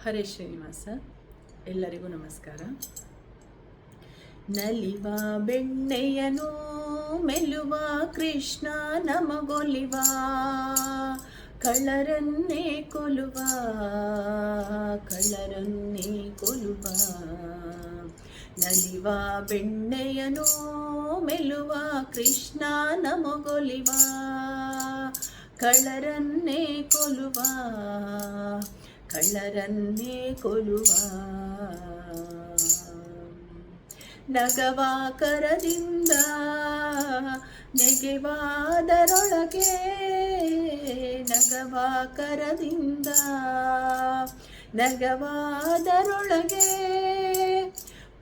ಹರೇ ಶ್ರೀನಿವಾಸ. ಎಲ್ಲರಿಗೂ ನಮಸ್ಕಾರ. ನಲಿವ ಬೆಣ್ಣೆಯನು ಮೆಲುವ ಕೃಷ್ಣ ನಮಗೊಲಿವ, ಕಳ್ಳರನ್ನೇ ಕೊಲುವ ಕಳ್ಳರನ್ನೇ ಕೊಲುವ. ನಲಿವ ಬೆಣ್ಣೆಯನು ಮೆಲುವ ಕೃಷ್ಣ ನಮಗೊಲಿವ, ಕಳ್ಳರನ್ನೇ ಕೊಲುವ ಕಳ್ಳರನ್ನೇ ಕೊಲುವ. ನಗವ ಕರದಿಂದ ನೆಗೆವಾದರೊಳಗೆ, ನಗವ ಕರದಿಂದ ನಗವಾದರೊಳಗೆ,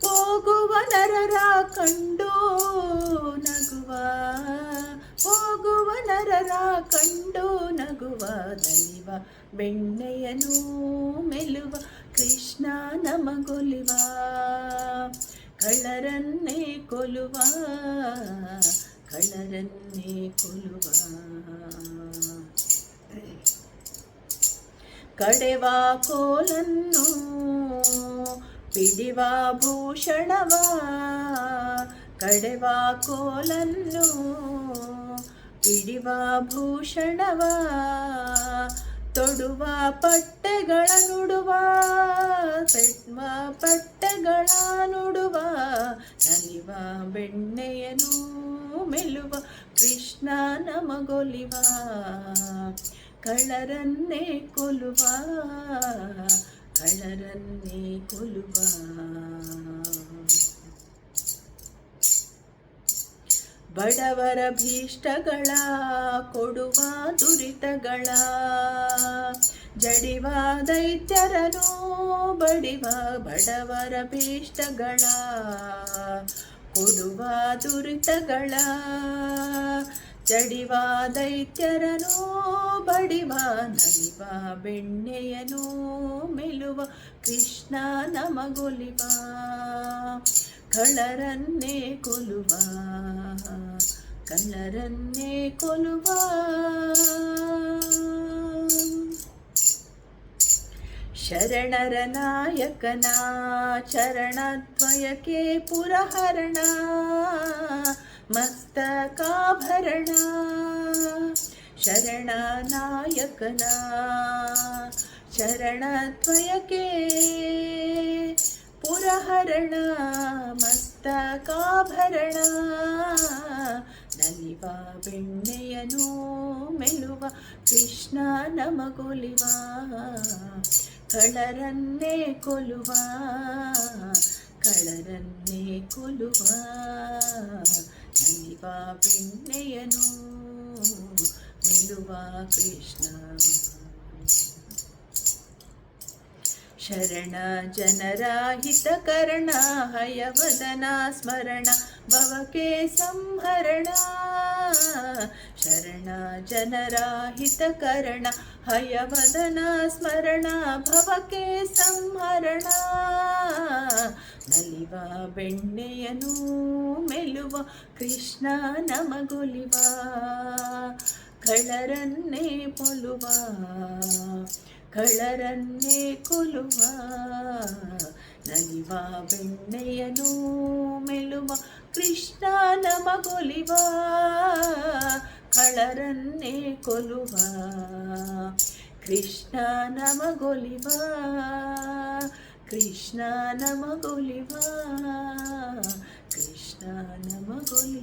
ಹೋಗುವ ನರರ ಕಂಡು ನಗುವ, ಹೋಗುವ ನರರ ಕಂಡು ನಗುವ. ನಲಿವ ಬೆಣ್ಣೆಯನು ಮೆಲುವ ಕೃಷ್ಣ ನಮಗೊಲಿವ, ಕಳ್ಳರನ್ನೇ ಕೊಲುವ ಕಳ್ಳರನ್ನೇ ಕೊಲುವ. ಕಡೆವ ಕೋಲನ್ನು ಪಿಡಿವ ಭೂಷಣವ, ಕಡೆವ ಕೋಲನ್ನು ಪಿಡಿವ ಭೂಷಣವ, ತೊಡುವ ಪಟ್ಟೆಗಳ ನುಡುವ, ತೆಡುವ ಪಟ್ಟೆಗಳ ನುಡುವ. ನಲಿವ ಬೆಣ್ಣೆಯನು ಮೆಲುವ ಕೃಷ್ಣ ನಮಗೊಲಿವ, ಕಳ್ಳರನ್ನೇ ಕೊಲುವ ಕಳ್ಳರನ್ನೇ ಕೊಲುವ. ಬಡವರ ಭೀಷ್ಟಗಳ ಕೊಡುವ ದುರಿತಗಳ, ಜಡಿವ ದೈತ್ಯರನು ಬಡಿವ. ಬಡವರ ಭೀಷ್ಟಗಳ ಕೊಡುವ ದುರಿತಗಳ, ಜಡಿವ ದೈತ್ಯರನು ಬಡಿವ. ನಲಿವ ಬೆಣ್ಣೆಯನು ಮೆಲುವ ಕೃಷ್ಣ ನಮಗೊಲಿವ, ಕಳ್ಳರನ್ನೇ ಕೊಲುವ ಕಳ್ಳರನ್ನೇ ಕೊಲುವ. ಶರಣರ ನಾಯಕನ ಚರಣದ್ವಯಕ್ಕೆ ಪುರಹರಣ, ಮಸ್ತಕಾಭರಣ. ಶರಣ ನಾಯಕನ ಚರಣದ್ವಯಕ್ಕೆ ಪುರಹರಣ, ಮಸ್ತಕಾಭರಣ. ನಲಿವ ಬೆಣ್ಣೆಯನು ಮೆಲುವ ಕೃಷ್ಣ ನಮಗೊಲಿವ, ಕಳ್ಳರನ್ನೇ ಕೊಲುವ ಕಳ್ಳರನ್ನೇ ಕೊಲುವ. ನಲಿವ ಬೆಣ್ಣೆಯನು ಮೆಲುವ ಕೃಷ್ಣ. ಶರಣ ಜನರ ಹಿತಕರಣ, ಹಯವದನ ಸ್ಮರಣ ಭವಕ್ಕೆ ಸಂಹರಣ. ಶರಣ ಜನರ ಹಿತಕರಣ, ಹಯವದನ ಸ್ಮರಣ ಭವಕ್ಕೆ ಸಂಹರಣ. ನಲಿವ ಬೆಣ್ಣೆಯನು ಮೆಲುವ ಕೃಷ್ಣ ನಮಗೊಲಿವ, ಕಳ್ಳರನ್ನೇ ಕೊಲುವ ಕಳ್ಳರನ್ನೇ ಕೊಲುವ. ನಲಿವ ಬೆಣ್ಣೆಯನು ಮೆಲುವ ಕೃಷ್ಣ ನಮಗೊಲಿವ, ಕಳ್ಳರನ್ನೇ ಕೊಲುವ ಕೃಷ್ಣ ನಮಗೊಲಿವ ಕೃಷ್ಣ ನಮಗೊಲಿವ ಕೃಷ್ಣ ನಮಗೊಲಿವ.